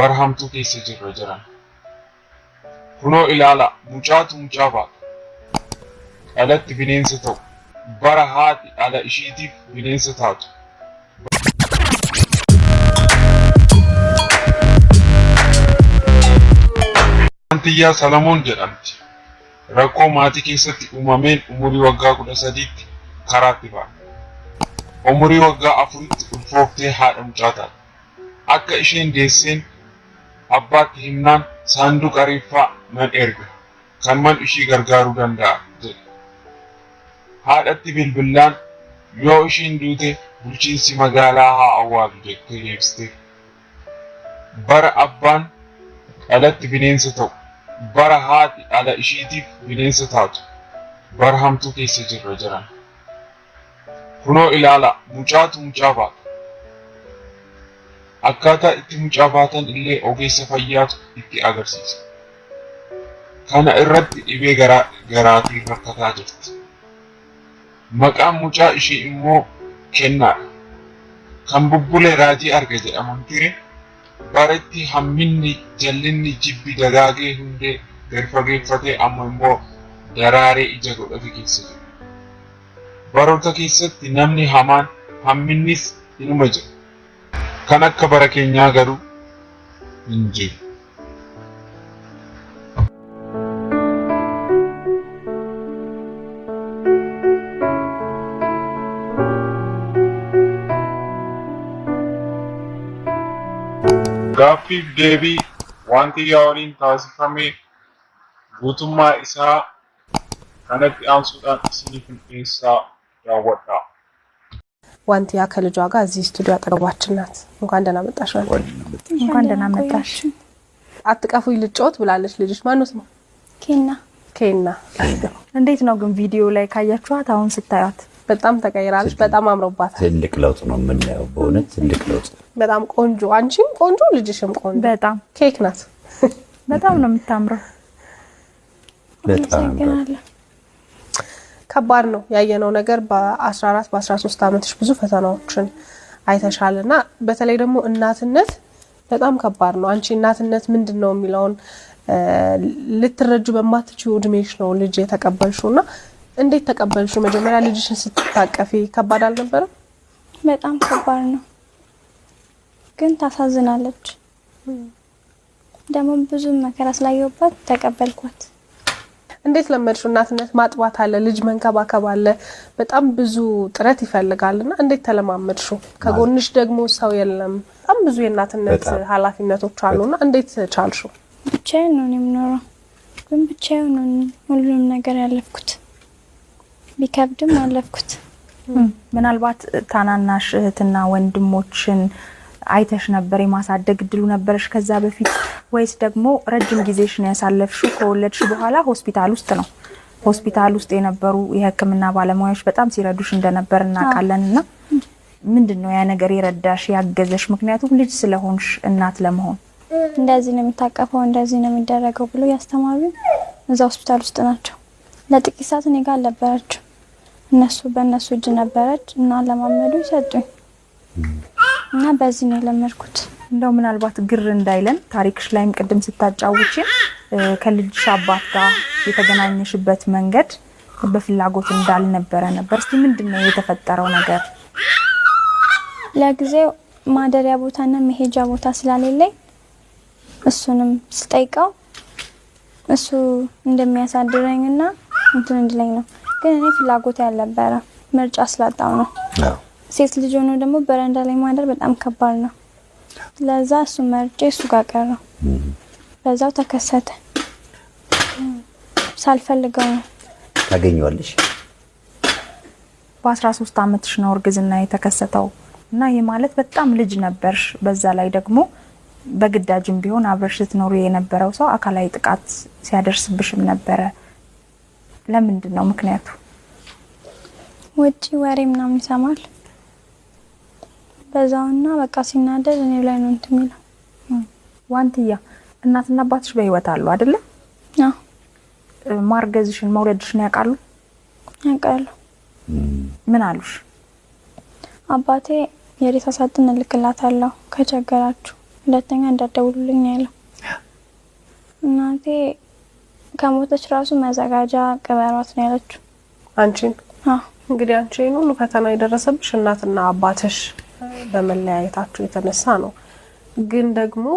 barhamtuu keessa jirra jiran. Kunoo ilaala mucaatu mucaa baata. Dhalatti bineensa ta'u bara haati dhala ishiitiif bineensa taatu. Antiyyaa Salamoon jedhamti. Rakkoo maatii keessatti uumameen umurii waggaa 13tti karaatti ba'a. Umurii waggaa 4tti ulfooftee haadha mucaa taate. Akka isheen deesseen abbaatti himnaan saanduqa reeffaa nan erga kan man ishii gargaaruu danda'a jedhe. Haadhatti bilbilaan yoo isheen duute bulchiinsi magaalaa haa awwaalu jettee deebiste. Bara abbaan dhalatti bineensa ta'u bara haati dhala ishiitiif bineensa taatu. Barhamtuu keessa jirra jiran. Kunoo ilaala mucaatu mucaa baata. Akkaataa itti mucaa baatan illee ogeessa fayyaatu itti agarsiisa. Kana irratti dhibee garaatiin rakkataa jirti. Maqaan mucaa ishee immoo Kennaadha. Kan bubbule raajii arga jedhaman ture baratti hamminni jallinni jibbi dagaagee hundee gadi fageeffatee amma immoo daraaree ija godhate keessa jira. Baroota keessatti namni hamaan hamminnis inuma jira. Kan akka bara keenyaa garuu hin jiru. Gaaffiif deebii wanti yaa'oliin taasifame guutummaa isaa kanatti aansuudhaan isiniif dhiyeessaa daawwadhaa. ዋንቲያ ከልጇ ጋር እዚህ ስቱዲዮ አጠገባችን ናት። እንኳን ደህና መጣሽ። እንኳን ደህና መጣሽ። አትቀፉኝ ልጫወት ብላለች ልጅሽ። ማንስ ነው? ኬና። እንዴት ነው ግን ቪዲዮ ላይ ካያችኋት አሁን ስታዩት? በጣም ተቀይራለች። በጣም አምሮባታል። ትልቅ ለውጥ ነው የምናየው። በእውነት ትልቅ ለውጥ። በጣም ቆንጆ፣ አንቺም ቆንጆ፣ ልጅሽም ቆንጆ። በጣም ኬክ ናት። በጣም ነው የምታምረው። በጣም ከባድ ነው ያየነው ነገር። በ14 በ13 አመትሽ ብዙ ፈተናዎችን አይተሻልና በተለይ ደግሞ እናትነት በጣም ከባድ ነው። አንቺ እናትነት ምንድነው የሚለውን ልትረጁ በማትችው እድሜሽ ነው ልጅ የተቀበልሽውና እንዴት ተቀበልሽው? መጀመሪያ ልጅሽን ስትታቀፊ ከባድ አልነበረም? በጣም ከባድ ነው፣ ግን ታሳዝናለች። ደግሞ ብዙ መከራ ስላየሁባት ተቀበልኳት። እንዴት ለመድሽው? እናትነት ማጥባት አለ፣ ልጅ መንከባከብ አለ፣ በጣም ብዙ ጥረት ይፈልጋልና እንዴት ተለማመድሽው? ከጎንሽ ደግሞ ሰው የለም። በጣም ብዙ የእናትነት ኃላፊነቶች አሉና እንዴት ቻልሽው? ብቻዬን ነው የምኖረው፣ ግን ብቻዬን ነው ሁሉንም ነገር ያለፍኩት። ቢከብድም አለፍኩት። ምናልባት ታናናሽ እህትና ወንድሞችን አይተሽ ነበር የማሳደግ እድሉ ነበርሽ ከዛ በፊት ወይስ ደግሞ ረጅም ጊዜሽን ያሳለፍሽው ከወለድሽ በኋላ ሆስፒታል ውስጥ ነው? ሆስፒታል ውስጥ የነበሩ የህክምና ባለሙያዎች በጣም ሲረዱሽ እንደነበር እናውቃለንና ምንድነው ያ ነገር የረዳሽ ያገዘሽ? ምክንያቱም ልጅ ስለሆንሽ እናት ለመሆን እንደዚህ ነው የሚታቀፈው፣ እንደዚህ ነው የሚደረገው ብሎ ያስተማሩኝ እዛ ሆስፒታል ውስጥ ናቸው። ለጥቂት ሰዓት እኔ ጋር ነበረች፣ በእነሱ እጅ ነበረች እና ለማመዱ ሰጡኝ እና በዚህ ነው ለመርኩት። እንደው ምናልባት ግር እንዳይለን ታሪክሽ ላይም ቅድም ስታጫውቺ ከልጅሽ አባት ጋር የተገናኘሽበት መንገድ በፍላጎት እንዳልነበረ ነበር። እስቲ ምንድነው የተፈጠረው ነገር? ለጊዜው ማደሪያ ቦታና መሄጃ ቦታ ስላልለኝ እሱንም ስጠይቀው እሱ እንደሚያሳድረኝና እንትን እንድለኝ ነው። ግን እኔ ፍላጎት ያልነበረ ምርጫ ስላጣው ነው። ሴት ልጅ ሆኖ ደግሞ በረንዳ ላይ ማደር በጣም ከባድ ነው። ለዛ እሱ መርጬ እሱ ጋር ቀረው። በዛው ተከሰተ። ሳልፈልገው ነው። ታገኘዋለሽ። በ13 አመትሽ ነው እርግዝና የተከሰተው እና ይሄ ማለት በጣም ልጅ ነበርሽ። በዛ ላይ ደግሞ በግዳጅም ቢሆን አብረሽ ስትኖር የነበረው ሰው አካላዊ ጥቃት ሲያደርስብሽም ነበረ። ለምንድን ነው ምክንያቱ? ውጪ ወሬ ምናምን ይሰማል። በዛውና በቃ ሲናደድ እኔ ላይ ነው እንትን የሚለው። ዋንቲያ እናትና አባትሽ በህይወት አሉ አይደለ? አዎ። ማርገዝሽን መውለድሽን ያውቃሉ? ያውቃሉ። ምን አሉሽ? አባቴ የሬሳ ሳጥን ልክላታለሁ ከቸገራችሁ ሁለተኛ እንዳትደውሉልኝ ያለው። እናቴ ከሞተች ራሱ መዘጋጃ ቅበሯት ነው ያለችው። አንቺን እንግዲህ አንቺ ሁሉ ፈተና የደረሰብሽ እናትና አባትሽ በመለያየታቸው የተነሳ ነው። ግን ደግሞ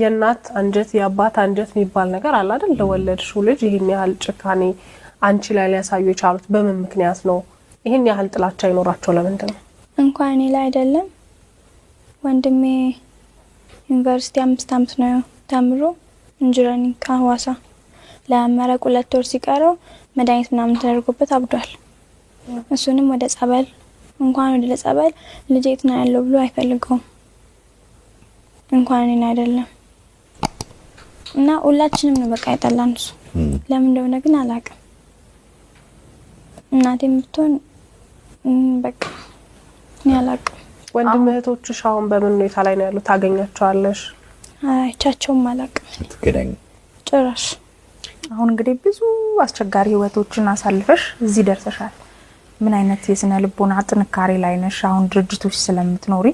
የእናት አንጀት የአባት አንጀት የሚባል ነገር አለ አይደል? ለወለድሽው ልጅ ይሄን ያህል ጭካኔ አንቺ ላይ ሊያሳዩ የቻሉት በምን ምክንያት ነው? ይሄን ያህል ጥላቻ ይኖራቸው ለምንድን ነው? እንኳን እኔ ላይ አይደለም ወንድሜ ዩኒቨርሲቲ 5 ዓመት ነው ተምሮ ኢንጂነሪንግ ከሐዋሳ ለመረቅ 2 ወር ሲቀረው መድኃኒት ምናምን ተደርጎበት አብዷል። እሱንም ወደ ጸበል እንኳን ወደ ጸበል ልጄ የት ነው ያለው ብሎ አይፈልገውም። እንኳን እኔ አይደለም እና ሁላችንም ነው በቃ የጠላን እሱ። ለምን እንደሆነ ግን አላውቅም። እናቴም ብትሆን በቃ እኔ አላውቅም። ወንድም እህቶችሽ አሁን በምን ሁኔታ ላይ ነው ያሉት? ታገኛቸዋለሽ? አይቻቸውም አላውቅም ትገናኝ ጭራሽ። አሁን እንግዲህ ብዙ አስቸጋሪ ህይወቶችን አሳልፈሽ እዚህ ደርሰሻል። ምን አይነት የስነ ልቦና ጥንካሬ ላይ ነሽ? አሁን ድርጅቶች ስለምትኖሪ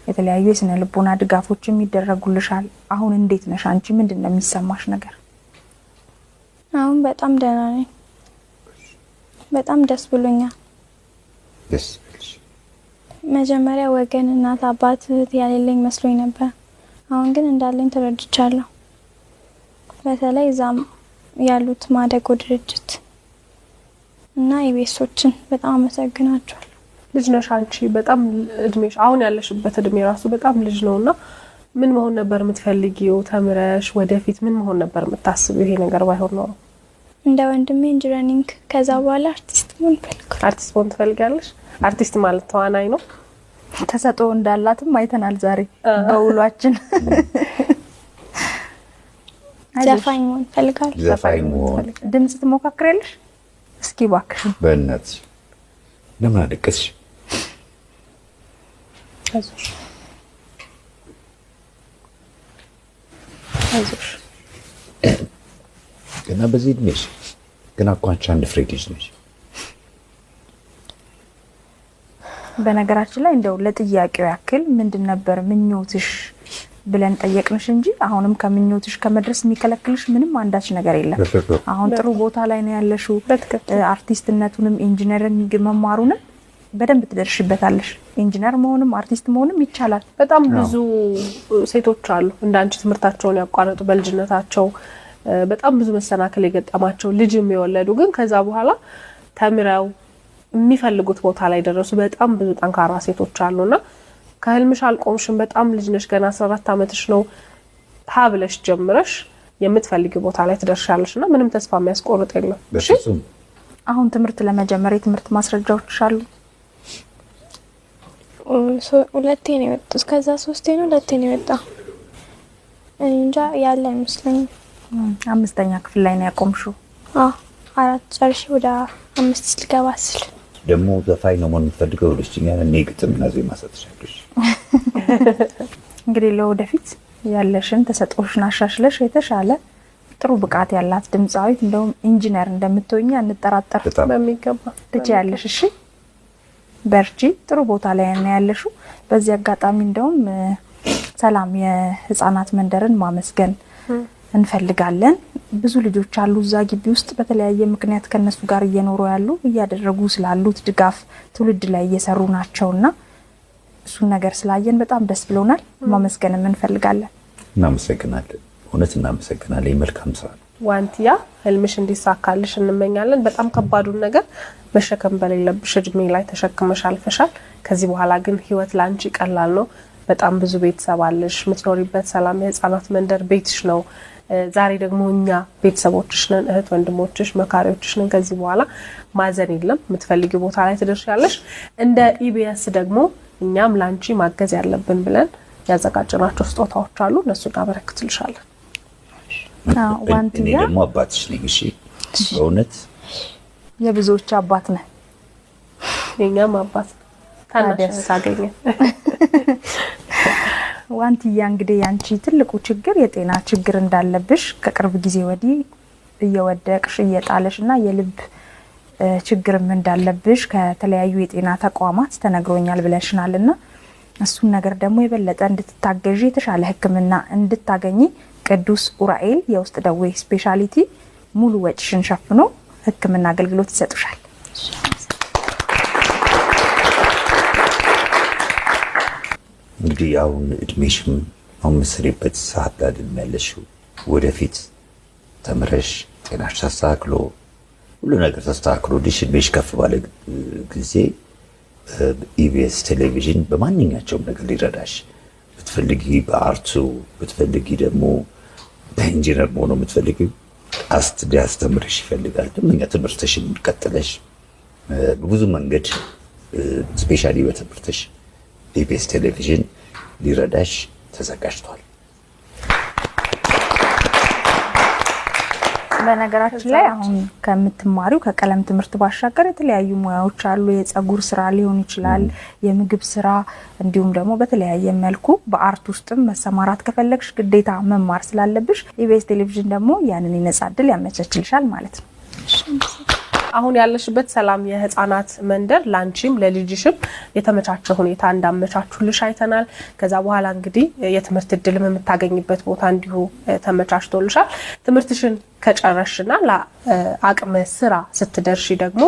የተለያዩ የስነ ልቦና ድጋፎችም ይደረጉልሻል። አሁን እንዴት ነሽ አንቺ? ምንድነው የሚሰማሽ ነገር? አሁን በጣም ደህና ነኝ። በጣም ደስ ብሎኛል። ደስ መጀመሪያ ወገን እናት አባት ያለልኝ መስሎኝ ነበር። አሁን ግን እንዳለኝ ተረድቻለሁ። በተለይ ዛም ያሉት ማደጎ ድርጅት እና ኢቤሶችን በጣም አመሰግናቸዋለሁ። ልጅ ነሽ አንቺ፣ በጣም እድሜሽ አሁን ያለሽበት እድሜ ራሱ በጣም ልጅ ነውና ምን መሆን ነበር የምትፈልጊው? ተምረሽ ወደፊት ምን መሆን ነበር የምታስቢው? ይሄ ነገር ባይሆን ነው እንደ ወንድሜ ኢንጂነሪንግ ከዛ በኋላ አርቲስት መሆን ፈልጋለሁ። አርቲስት መሆን ትፈልጋለሽ? አርቲስት ማለት ተዋናይ ነው። ተሰጥኦ እንዳላትም አይተናል ዛሬ በውሏችን። ዘፋኝ መሆን ፈልጋለሁ። ዘፋኝ መሆን ድምጽ ትሞካክሪያለሽ? እስኪ እባክሽ በእናትሽ ለምን አደቀስሽ? አይዞሽ አይዞሽ። ገና በዚህ እድሜሽ ገና እኮ አንቺ አንድ ፍሬ ልጅ ነሽ። በነገራችን ላይ እንደው ለጥያቄው ያክል ምንድን ነበር ምኞትሽ ብለን ጠየቅንሽ እንጂ አሁንም ከምኞትሽ ከመድረስ የሚከለክልሽ ምንም አንዳች ነገር የለም። አሁን ጥሩ ቦታ ላይ ነው ያለሽው። አርቲስትነቱንም ኢንጂነሪንግ መማሩንም በደንብ ትደርሽበታለሽ። ኢንጂነር መሆንም አርቲስት መሆንም ይቻላል። በጣም ብዙ ሴቶች አሉ እንዳንቺ ትምህርታቸውን ያቋረጡ በልጅነታቸው በጣም ብዙ መሰናክል የገጠማቸው ልጅም የወለዱ ግን ከዛ በኋላ ተምረው የሚፈልጉት ቦታ ላይ ደረሱ። በጣም ብዙ ጠንካራ ሴቶች አሉና ከህልምሽ አልቆምሽም። በጣም ልጅ ነሽ፣ ገና 14 ዓመትሽ ነው። ብለሽ ጀምረሽ የምትፈልጊው ቦታ ላይ ትደርሻለሽና ምንም ተስፋ የሚያስቆርጥ የለም። እሺ አሁን ትምህርት ለመጀመር የትምህርት ማስረጃዎች አሉ? ሁለቴ ነው የወጣው። እስከዛ 3 ነው 2 ነው የወጣው። እንጃ ያለ አይመስለኝም። 5ኛ ክፍል ላይ ነው ያቆምሽው? 4 ጨርሼ ወደ 5 ልገባ ስል ደግሞ ዘፋኝ ነው መሆን የምትፈልገው ልጅኛል። እኔ ግጥም እና ዜማ ሰጥሻለሽ። እንግዲህ ለወደፊት ያለሽን ተሰጥኦሽን አሻሽለሽ የተሻለ ጥሩ ብቃት ያላት ድምጻዊት እንደውም ኢንጂነር እንደምትሆኚ አንጠራጠር። በሚገባ ትችያለሽ። እሺ በርቺ። ጥሩ ቦታ ላይ ነው ያለሽው። በዚህ አጋጣሚ እንደውም ሰላም የህፃናት መንደርን ማመስገን እንፈልጋለን። ብዙ ልጆች አሉ እዛ ግቢ ውስጥ በተለያየ ምክንያት ከነሱ ጋር እየኖሩ ያሉ እያደረጉ ስላሉት ድጋፍ ትውልድ ላይ እየሰሩ ናቸውና እሱን ነገር ስላየን በጣም ደስ ብሎናል። ማመስገንም እንፈልጋለን። እናመሰግናለን። እውነት እናመሰግናለን። መልካም ስራ ነው። ዋንቲያ ህልምሽ እንዲሳካልሽ እንመኛለን። በጣም ከባዱን ነገር መሸከም በሌለብሽ እድሜ ላይ ተሸክመሽ አልፈሻል። ከዚህ በኋላ ግን ህይወት ላንቺ ቀላል ነው። በጣም ብዙ ቤተሰብ አለሽ። የምትኖሪበት ሰላም የህፃናት መንደር ቤትሽ ነው። ዛሬ ደግሞ እኛ ቤተሰቦችሽ ነን፣ እህት ወንድሞችሽ፣ መካሪዎችሽ ነን። ከዚህ በኋላ ማዘን የለም። የምትፈልጊው ቦታ ላይ ትደርሻለሽ። እንደ ኢቢኤስ ደግሞ እኛም ላንቺ ማገዝ ያለብን ብለን ያዘጋጀናቸው ስጦታዎች አሉ። እነሱ ጋር በረክትልሻለን። ዋንቲያ ደግሞ አባትሽ ነኝ። እሺ በእውነት የብዙዎች አባት ነህ። የኛም አባት ታናሽ ታገኘ። ዋንቲያ እንግዲህ ያንቺ ትልቁ ችግር የጤና ችግር እንዳለብሽ ከቅርብ ጊዜ ወዲህ እየወደቅሽ እየጣለሽና የልብ ችግርም እንዳለብሽ ከተለያዩ የጤና ተቋማት ተነግሮኛል ብለሽናልና እሱን ነገር ደግሞ የበለጠ እንድትታገዢ የተሻለ ሕክምና እንድታገኚ ቅዱስ ኡራኤል የውስጥ ደዌ ስፔሻሊቲ ሙሉ ወጪሽን ሸፍኖ ሕክምና አገልግሎት ይሰጡሻል። እንግዲህ አሁን እድሜሽም አሁን መስሪበት ሰዓት ላይ ያለሽው ወደፊት ተምረሽ ጤናሽ ተስተካክሎ ሁሉ ነገር ተስተካክሎ እድሜሽ ከፍ ባለ ጊዜ ኢቢኤስ ቴሌቪዥን በማንኛቸውም ነገር ሊረዳሽ ብትፈልጊ በአርቱ ብትፈልጊ ደግሞ በኢንጂነር መሆን ብትፈልጊ ሊያስተምርሽ ይፈልጋል። ደምኛ ትምህርትሽን ቀጥለሽ በብዙ መንገድ ስፔሻሊ በትምህርትሽ ኢቢኤስ ቴሌቪዥን ሊረዳሽ ተዘጋጅቷል። በነገራችን ላይ አሁን ከምትማሪው ከቀለም ትምህርት ባሻገር የተለያዩ ሙያዎች አሉ። የጸጉር ስራ ሊሆን ይችላል፣ የምግብ ስራ፣ እንዲሁም ደግሞ በተለያየ መልኩ በአርት ውስጥም መሰማራት ከፈለግሽ ግዴታ መማር ስላለብሽ ኢቢኤስ ቴሌቪዥን ደግሞ ያንን የነጻ እድል ያመቻችልሻል ማለት ነው። አሁን ያለሽበት ሰላም የህፃናት መንደር ላንቺም ለልጅሽም የተመቻቸ ሁኔታ እንዳመቻቹልሽ አይተናል። ከዛ በኋላ እንግዲህ የትምህርት እድልም የምታገኝበት ቦታ እንዲሁ ተመቻችቶልሻል። ትምህርትሽን ከጨረሽና ለአቅመ ስራ ስትደርሺ ደግሞ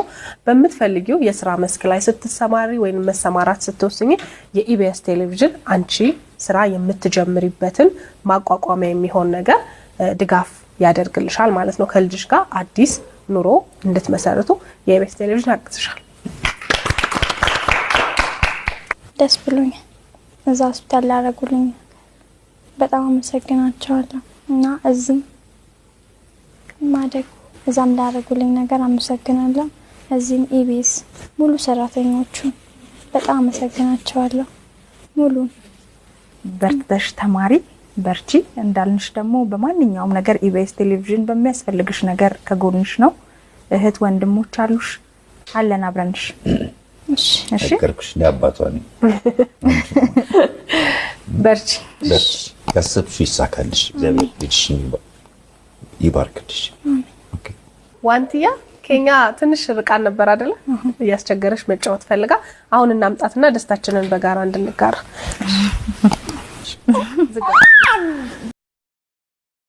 በምትፈልጊው የስራ መስክ ላይ ስትሰማሪ ወይም መሰማራት ስትወስኚ የኢቢኤስ ቴሌቪዥን አንቺ ስራ የምትጀምሪበትን ማቋቋሚያ የሚሆን ነገር ድጋፍ ያደርግልሻል ማለት ነው። ከልጅሽ ጋር አዲስ ኑሮ እንድትመሰርቱ የኢቢኤስ ቴሌቪዥን ያግዝሻል። ደስ ብሎኛል። እዛ ሆስፒታል ላደረጉልኝ በጣም አመሰግናቸዋለሁ እና እዚህም ማደግ እዛም ላደረጉልኝ ነገር አመሰግናለሁ። እዚህም ኢቢኤስ ሙሉ ሰራተኞቹ በጣም አመሰግናቸዋለሁ። ሙሉ በርተሽ ተማሪ በርቺ። እንዳልንሽ ደግሞ በማንኛውም ነገር ኢቢኤስ ቴሌቪዥን በሚያስፈልግሽ ነገር ከጎንሽ ነው። እህት ወንድሞች አሉሽ፣ አለን አብረንሽ። እሺ አከርኩሽ ለአባቷ ነኝ። በርቺ። ያሰብሽ ይሳካልሽ። እግዚአብሔር ልጅሽን ይባርክልሽ። ኦኬ ዋንቲያ ከኛ ትንሽ ርቃን ነበር አይደለ? እያስቸገረሽ መጫወት ፈልጋ አሁን እናምጣትና ደስታችንን በጋራ እንድንጋራ